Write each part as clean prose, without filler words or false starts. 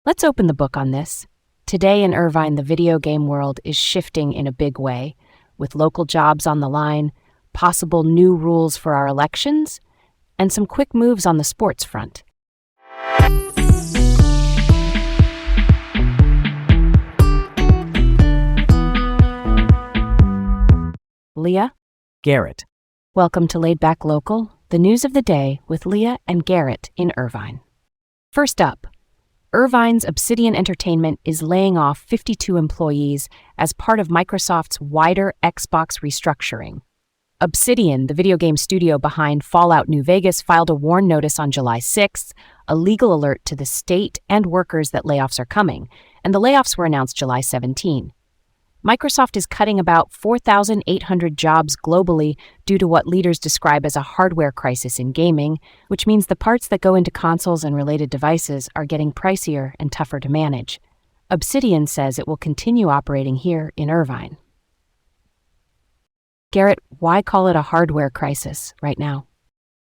Let's open the book on this. Today in Irvine, the video game world is shifting in a big way, with local jobs on the line, possible new rules for our elections, and some quick moves on the sports front. Leah? Garrett. Welcome to Laid Back Local, the news of the day with Leah and Garrett in Irvine. First up, Irvine's Obsidian Entertainment is laying off 52 employees as part of Microsoft's wider Xbox restructuring. Obsidian, the video game studio behind Fallout New Vegas, filed a WARN notice on July 6th, a legal alert to the state and workers that layoffs are coming, and the layoffs were announced July 17. Microsoft is cutting about 4,800 jobs globally due to what leaders describe as a hardware crisis in gaming, which means the parts that go into consoles and related devices are getting pricier and tougher to manage. Obsidian says it will continue operating here in Irvine. Garrett, why call it a hardware crisis right now?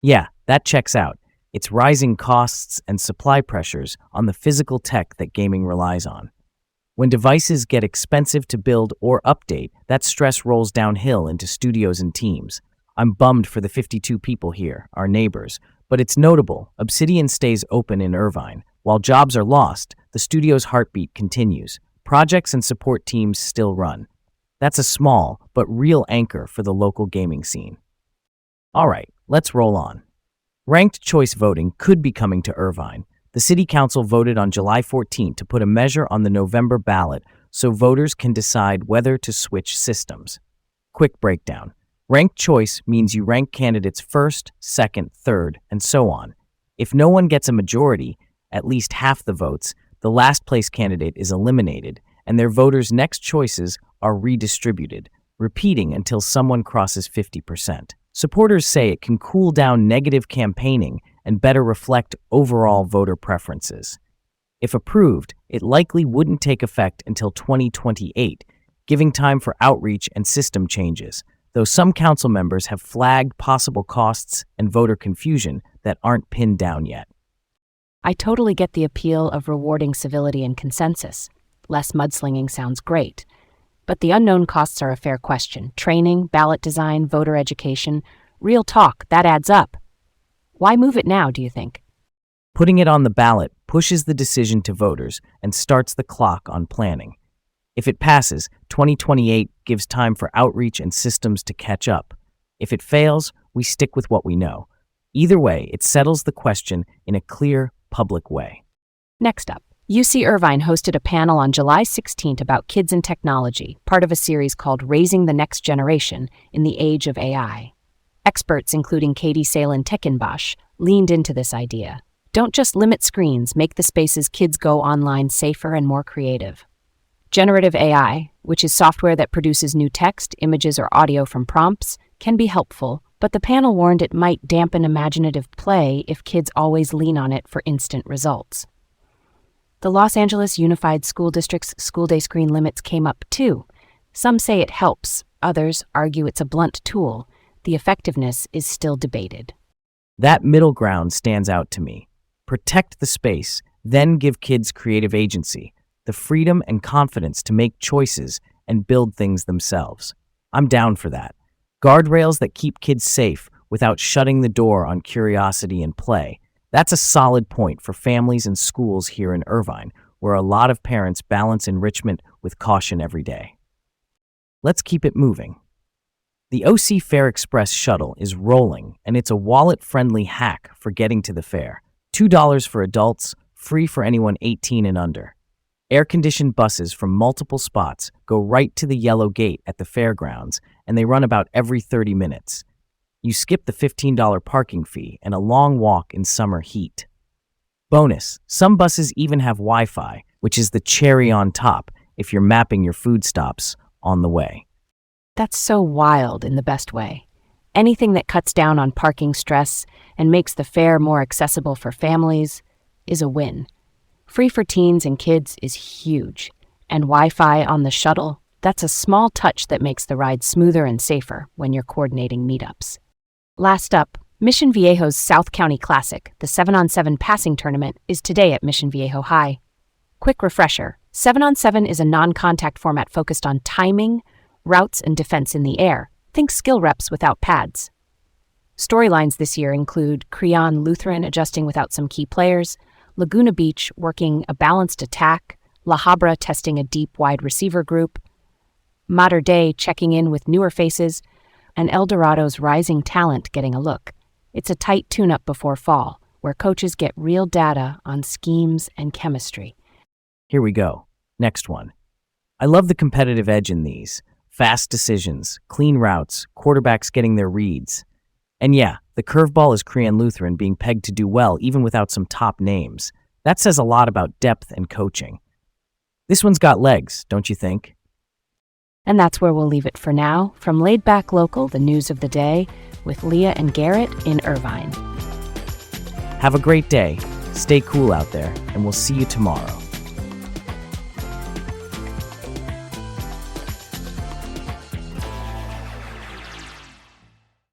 Yeah, that checks out. It's rising costs and supply pressures on the physical tech that gaming relies on. When devices get expensive to build or update, that stress rolls downhill into studios and teams. I'm bummed for the 52 people here, our neighbors, but it's notable. Obsidian stays open in Irvine. While jobs are lost, the studio's heartbeat continues. Projects and support teams still run. That's a small but real anchor for the local gaming scene. All right, let's roll on. Ranked choice voting could be coming to Irvine. The City Council voted on July 14 to put a measure on the November ballot so voters can decide whether to switch systems. Quick breakdown. Ranked choice means you rank candidates first, second, third, and so on. If no one gets a majority, at least half the votes, the last place candidate is eliminated, and their voters' next choices are redistributed, repeating until someone crosses 50%. Supporters say it can cool down negative campaigning and better reflect overall voter preferences. If approved, it likely wouldn't take effect until 2028, giving time for outreach and system changes, though some council members have flagged possible costs and voter confusion that aren't pinned down yet. I totally get the appeal of rewarding civility and consensus. Less mudslinging sounds great. But the unknown costs are a fair question. Training, ballot design, voter education, real talk, that adds up. Why move it now, do you think? Putting it on the ballot pushes the decision to voters and starts the clock on planning. If it passes, 2028 gives time for outreach and systems to catch up. If it fails, we stick with what we know. Either way, it settles the question in a clear, public way. Next up, UC Irvine hosted a panel on July 16th about kids and technology, part of a series called Raising the Next Generation in the Age of AI. Experts, including Katie Salen-Tekinbosch, leaned into this idea. Don't just limit screens, make the spaces kids go online safer and more creative. Generative AI, which is software that produces new text, images, or audio from prompts, can be helpful, but the panel warned it might dampen imaginative play if kids always lean on it for instant results. The Los Angeles Unified School District's school day screen limits came up too. Some say it helps, others argue it's a blunt tool. The effectiveness is still debated. That middle ground stands out to me. Protect the space, then give kids creative agency, the freedom and confidence to make choices and build things themselves. I'm down for that. Guardrails that keep kids safe without shutting the door on curiosity and play. That's a solid point for families and schools here in Irvine, where a lot of parents balance enrichment with caution every day. Let's keep it moving. The OC Fair Express shuttle is rolling, and it's a wallet-friendly hack for getting to the fair. $2 for adults, free for anyone 18 and under. Air-conditioned buses from multiple spots go right to the yellow gate at the fairgrounds, and they run about every 30 minutes. You skip the $15 parking fee and a long walk in summer heat. Bonus, some buses even have Wi-Fi, which is the cherry on top if you're mapping your food stops on the way. That's so wild in the best way. Anything that cuts down on parking stress and makes the fair more accessible for families is a win. Free for teens and kids is huge. And Wi-Fi on the shuttle, that's a small touch that makes the ride smoother and safer when you're coordinating meetups. Last up, Mission Viejo's South County Classic, the 7-on-7 passing tournament, is today at Mission Viejo High. Quick refresher, 7-on-7 is a non-contact format focused on timing, routes, and defense in the air. Think skill reps without pads. Storylines this year include Creon Lutheran adjusting without some key players, Laguna Beach working a balanced attack, La Habra testing a deep wide receiver group, Mater Dei checking in with newer faces, and El Dorado's rising talent getting a look. It's a tight tune-up before fall, where coaches get real data on schemes and chemistry. Here we go. Next one. I love the competitive edge in these. Fast decisions, clean routes, quarterbacks getting their reads. And yeah, the curveball is Creon Lutheran being pegged to do well even without some top names. That says a lot about depth and coaching. This one's got legs, don't you think? And that's where we'll leave it for now. From Laid Back Local, the news of the day, with Leah and Garrett in Irvine. Have a great day, stay cool out there, and we'll see you tomorrow.